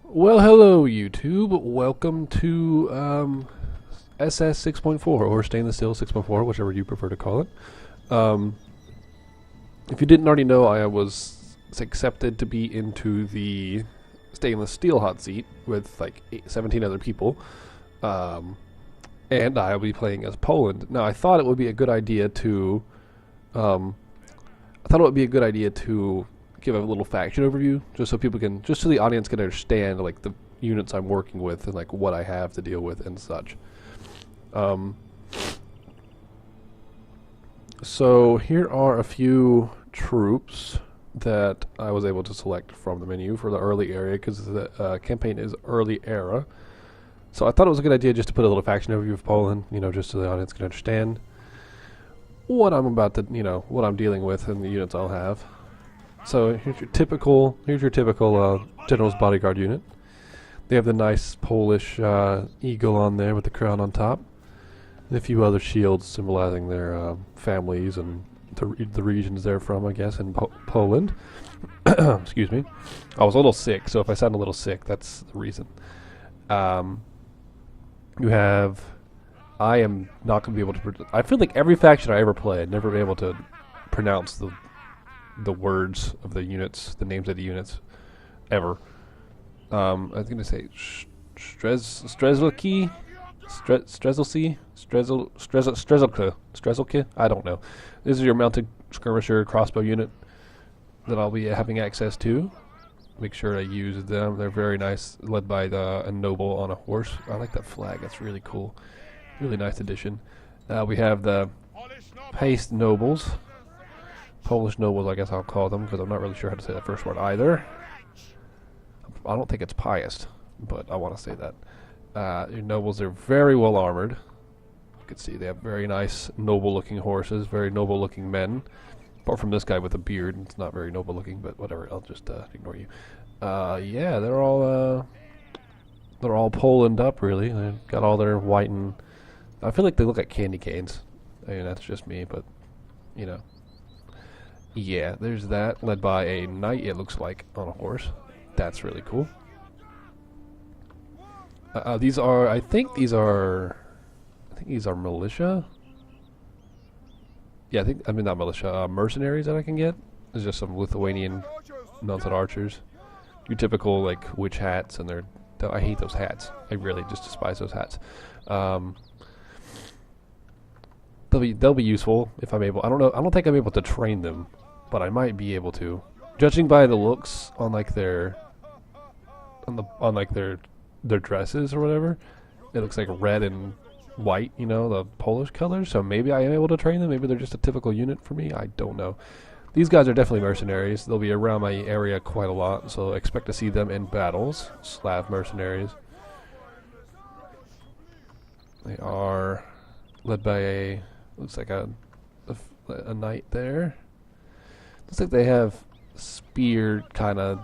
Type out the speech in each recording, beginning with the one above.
Well, hello YouTube. Welcome to SS 6.4 or Stainless Steel 6.4, whichever you prefer to call it. Um, if you didn't already know, I was accepted to be into the stainless steel hot seat with like 17 other people, and I'll be playing as Poland. Now, I thought it would be a good idea to, um, give a little faction overview, just so people can, just so the audience can understand like the units I'm working with and like what I have to deal with and such. So here are a few troops that I was able to select from the menu for the early area because the campaign is early era. So I thought it was a good idea just to put a little faction overview of Poland, just so the audience can understand what I'm about to, what I'm dealing with and the units I'll have. So here's your typical general's bodyguard unit. They have the nice Polish eagle on there with the crown on top, and a few other shields symbolizing their families and the regions they're from, I guess, in Poland. Excuse me. I was a little sick, so if I sound a little sick, that's the reason. You have... I am not going to be able to... I feel like every faction I ever play, I'd never been able to pronounce the words of the units, the names of the units, ever. I was going to say Strzelki, Strzelki, I don't know. This is your mounted skirmisher crossbow unit that I'll be having access to. Make sure I use them. They're very nice, led by a noble on a horse. I like that flag. That's really cool. Really nice addition. We have the Paste nobles. Polish nobles, I guess I'll call them, because I'm not really sure how to say that first word either. I don't think it's pious, but I want to say that. Your nobles are very well armored. You can see they have very nice, noble-looking horses, very noble-looking men. Apart from this guy with a beard, it's not very noble-looking, but whatever. I'll just ignore you. Yeah, they're all Poland up, really. They've got all their white and... I feel like they look like candy canes. I mean, that's just me, but yeah, there's that, led by a knight, it looks like, on a horse. That's really cool. These are, I think these are militia. Yeah, I mean not militia, mercenaries that I can get. There's just some Lithuanian mounted archers. Your typical, like, witch hats, and I hate those hats. I really just despise those hats. They'll be useful if I'm able. I don't know. I don't think I'm able to train them, but I might be able to. Judging by the looks on like their dresses or whatever, it looks like red and white, the Polish colors. So maybe I am able to train them. Maybe they're just a typical unit for me. I don't know. These guys are definitely mercenaries. They'll be around my area quite a lot, so expect to see them in battles. Slav mercenaries. They are led by looks like a knight there. Looks like they have spear kind of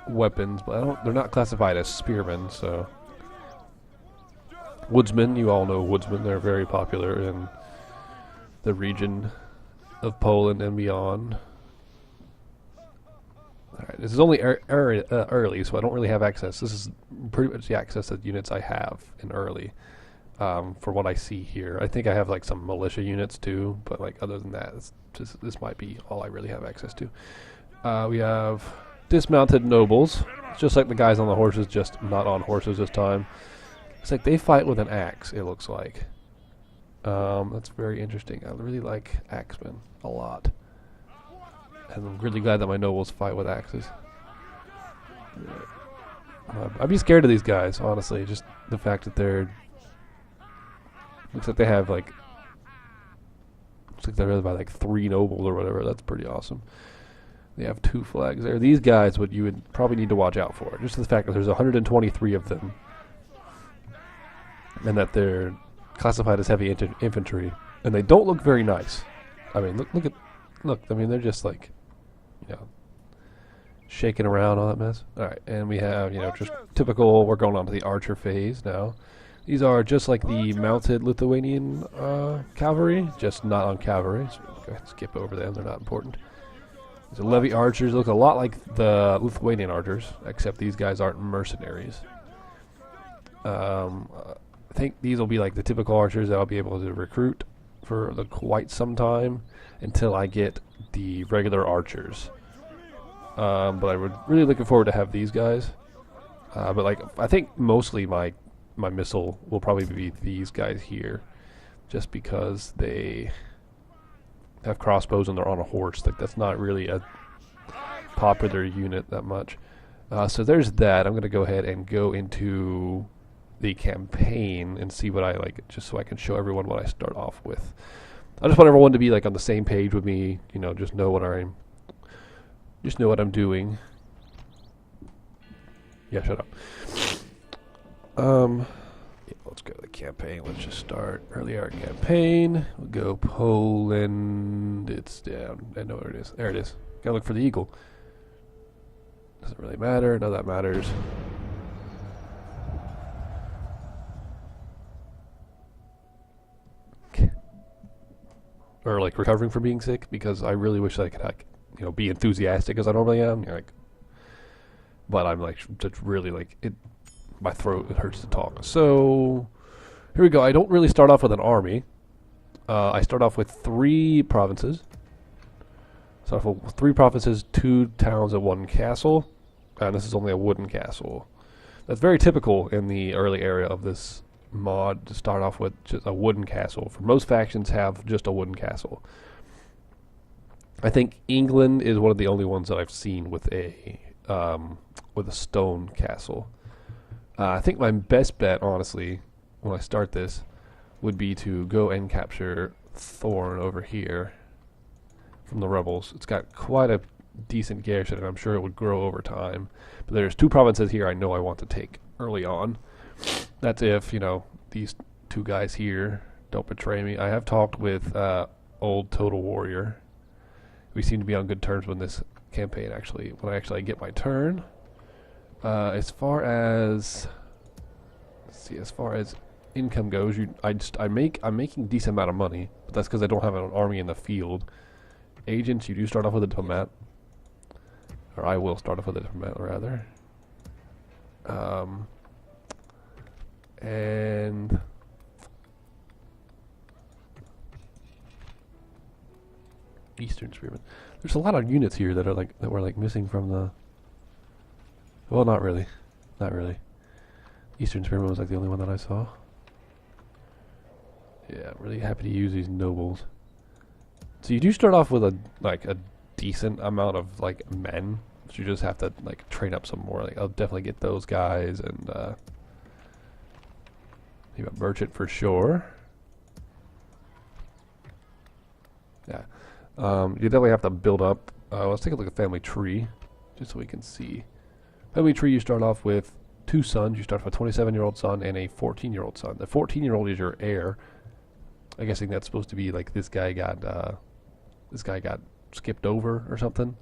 weapons, but they're not classified as spearmen, so. Woodsmen, you all know woodsmen. They're very popular in the region of Poland and beyond. Alright, this is only early, so I don't really have access. This is pretty much the access to units I have in early. For what I see here, I think I have like some militia units too, but like other than that, this might be all I really have access to. We have dismounted nobles, just like the guys on the horses, just not on horses this time. It's like they fight with an axe, it looks like. That's very interesting. I really like axemen a lot, and I'm really glad that my nobles fight with axes. I'd be scared of these guys, honestly. Just the fact that they're looks like they have looks like they're led by like 3 nobles or whatever. That's pretty awesome. They have 2 flags there. These guys, what you would probably need to watch out for, just the fact that there's 123 of them, and that they're classified as heavy infantry, and they don't look very nice. I mean, look. I mean, they're just like, shaking around all that mess. All right, and we have just typical. We're going on to the archer phase now. These are just like the mounted Lithuanian cavalry, just not on cavalry. So go ahead and skip over them, they're not important. The Levy archers look a lot like the Lithuanian archers, except these guys aren't mercenaries. I think these will be like the typical archers that I'll be able to recruit for quite some time until I get the regular archers. But I'm really looking forward to have these guys. But like, I think mostly my missile will probably be these guys here, just because they have crossbows and they're on a horse. Like, that's not really a popular unit that much. So there's that. I'm going to go ahead and go into the campaign and see what I like, just so I can show everyone what I start off with. I just want everyone to be like on the same page with me, you know, just know what I'm doing. Yeah, shut up. Yeah, let's go to the campaign. Let's just start early hour campaign. We'll go Poland. It's down. I know where it is. There it is. Gotta look for the eagle. Doesn't really matter. None of that matters. Or like recovering from being sick, because I really wish I could, like, you know, be enthusiastic as I normally am. You're like, but I'm like, just really like it. My throat, it hurts to talk. So here we go. I don't really start off with an army. I start off with 3 provinces. So I have 3 provinces, 2 towns, and 1 castle. And this is only a wooden castle. That's very typical in the early area of this mod, to start off with just a wooden castle. For most factions have just a wooden castle. I think England is one of the only ones that I've seen with a stone castle. I think my best bet, honestly, when I start this, would be to go and capture Thorn over here from the rebels. It's got quite a decent garrison, and I'm sure it would grow over time. But there's 2 provinces here I know I want to take early on. That's if, you know, these 2 guys here don't betray me. I have talked with old Total Warrior. We seem to be on good terms with this campaign, actually, when I actually get my turn. As far as, let's see, as far as income goes, I'm making a decent amount of money, but that's because I don't have an army in the field. Agents, you do start off with a diplomat, or I will start off with a diplomat, rather. And Eastern Spearmen. There's a lot of units here that were like missing from the. Well, not really, not really. Eastern Spearmen was like the only one that I saw. Yeah, I'm really happy to use these nobles. So you do start off with a decent amount of like men. So you just have to like train up some more. Like, I'll definitely get those guys, and maybe a merchant for sure. Yeah. You definitely have to build up. Let's take a look at family tree, just so we can see. Family tree, you start off with 2 sons. You start off with a 27-year-old son and a 14-year-old son. The 14-year-old is your heir. I'm guessing that's supposed to be like this guy got skipped over or something.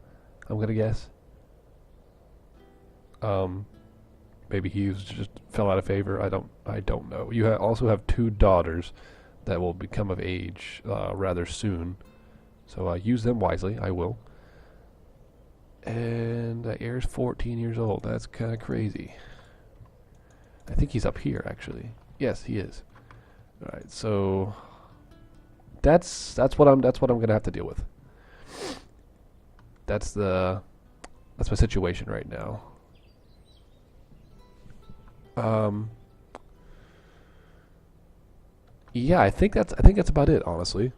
I'm gonna guess. Maybe he just fell out of favor. I don't know. You also have 2 daughters that will become of age rather soon. So use them wisely. I will. And the heir's 14 years old. That's kind of crazy. I think he's up here, actually. Yes, he is. All right, so that's what I'm gonna have to deal with. That's my situation right now. Yeah, I think that's about it, honestly.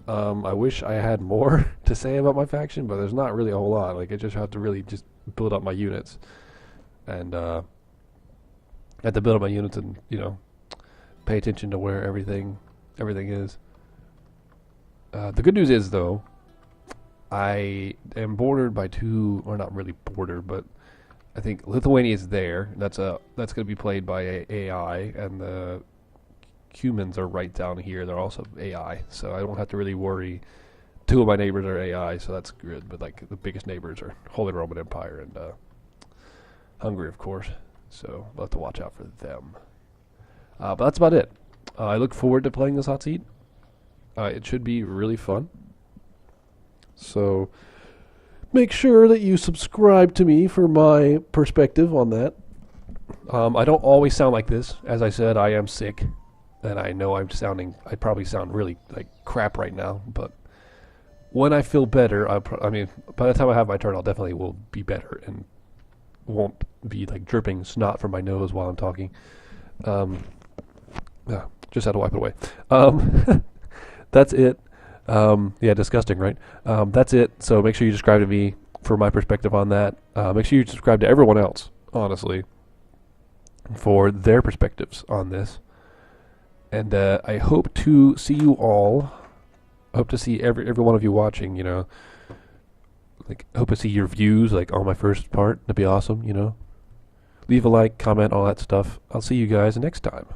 I wish I had more to say about my faction, but there's not really a whole lot. Like, I just have to really just build up my units, and I have to build up my units and, you know, pay attention to where everything is. The good news is, though, I am bordered by 2, or not really bordered, but I think Lithuania is there. That's going to be played by AI, and the humans are right down here. They're also AI, so I don't have to really worry. 2 of my neighbors are AI, so that's good. But like, the biggest neighbors are Holy Roman Empire and Hungary, of course. So we'll have to watch out for them. But that's about it. I look forward to playing this Hotseat. It should be really fun. So make sure that you subscribe to me for my perspective on that. I don't always sound like this. As I said, I am sick, and I know I probably sound really like crap right now, but when I feel better, I mean, by the time I have my turn, I'll definitely will be better and won't be like dripping snot from my nose while I'm talking. Just had to wipe it away. That's it. Yeah, disgusting, right? That's it. So make sure you subscribe to me for my perspective on that. Make sure you subscribe to everyone else, honestly, for their perspectives on this. And I hope to see you all. I hope to see every one of you watching, you know. Like, I hope to see your views, like, on my first part. That'd be awesome, you know. Leave a like, comment, all that stuff. I'll see you guys next time.